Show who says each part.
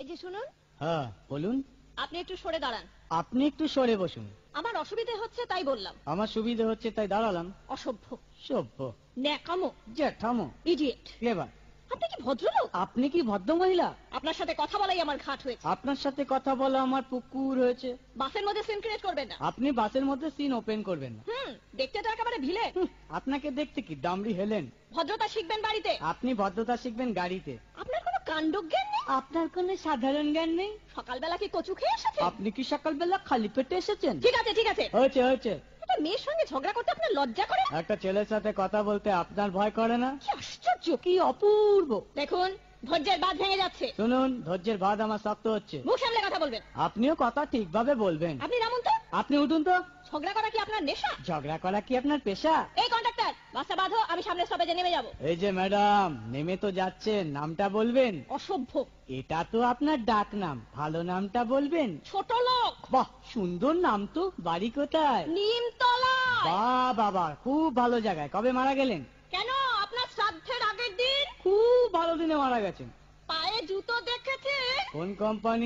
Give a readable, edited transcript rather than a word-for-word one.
Speaker 1: এই যে শুনুন।
Speaker 2: হ্যাঁ বলুন।
Speaker 1: আপনি একটু সরে দাঁড়ান।
Speaker 2: আপনি একটু সরে বসুন।
Speaker 1: আমার অসুবিধে হচ্ছে তাই বললাম।
Speaker 2: আমার সুবিধে হচ্ছে তাই দাঁড়ালাম।
Speaker 1: অসভ্য,
Speaker 2: সভ্য,
Speaker 1: ন্যাকামো,
Speaker 2: জ্যাঠামো,
Speaker 1: ইডিয়েট।
Speaker 2: ক্লেভার।
Speaker 1: আপনি কি ভদ্রলোক?
Speaker 2: আপনি কি ভদ্র মহিলা?
Speaker 1: আপনার সাথে কথা বলাই আমার ঘাট হয়েছে।
Speaker 2: আপনার সাথে কথা বলা আমার পুকুর হয়েছে।
Speaker 1: বাসের মধ্যে সিন ক্রিয়েট করবেন না।
Speaker 2: আপনি বাসের মধ্যে সিন ওপেন করবেন না।
Speaker 1: দেখতে তো একেবারে ভিলেন।
Speaker 2: আপনাকে দেখতে কি দামড়ি হেলেন?
Speaker 1: ভদ্রতা শিখবেন বাড়িতে।
Speaker 2: আপনি ভদ্রতা শিখবেন গাড়িতে।
Speaker 1: আপনার কোনো কাণ্ডজ্ঞান নেই।
Speaker 2: আপনার কোনো সাধারণ জ্ঞান নেই।
Speaker 1: সকালবেলা কি কচু খেয়ে এসেছেন?
Speaker 2: আপনি কি সকালবেলা খালি পেটে এসেছেন?
Speaker 1: ঠিক আছে ঠিক আছে,
Speaker 2: হয়েছে হয়েছে।
Speaker 1: একটা মেয়ের সঙ্গে ঝগড়া করতে আপনার লজ্জা করে?
Speaker 2: একটা ছেলের সাথে কথা বলতে আপনার ভয় করে না?
Speaker 1: কি আশ্চর্য,
Speaker 2: কি অপূর্ব।
Speaker 1: দেখুন ধৈর্যের বাঁধ ভেঙে যাচ্ছে।
Speaker 2: শুনুন, ধৈর্যের বাঁধ আমার শক্ত হচ্ছে।
Speaker 1: মুখ সামলে কথা বলবেন।
Speaker 2: আপনিও কথা ঠিকভাবে বলবেন।
Speaker 1: আপনি নামুন তো।
Speaker 2: আপনি উঠুন তো।
Speaker 1: ঝগড়া করা কি আপনার নেশা?
Speaker 2: ঝগড়া করা কি আপনার পেশা?
Speaker 1: এই কন্ডাক্টর, বাসটা বাঁধো, আমি সামনের স্টপেজে নেমে যাব।
Speaker 2: এই যে ম্যাডাম, নেমে তো যাচ্ছেন, নামটা বলবেন।
Speaker 1: অসভ্য।
Speaker 2: এটা তো আপনার ডাক নাম, ভালো নামটা বলবেন।
Speaker 1: ছোট লোক।
Speaker 2: বাহ, সুন্দর নাম তো। বাড়ি কোথায়?
Speaker 1: নিমতলা।
Speaker 2: বাহ বাবা, খুব ভালো জায়গায়। কবে মারা গেলেন?
Speaker 1: কেন, আপনার শ্রাদ্ধের আগের দিন।
Speaker 2: খুব ভালো দিনে মারা গেছেন।
Speaker 1: পায়ে জুতো দেখেছে?
Speaker 2: কোন কোম্পানি?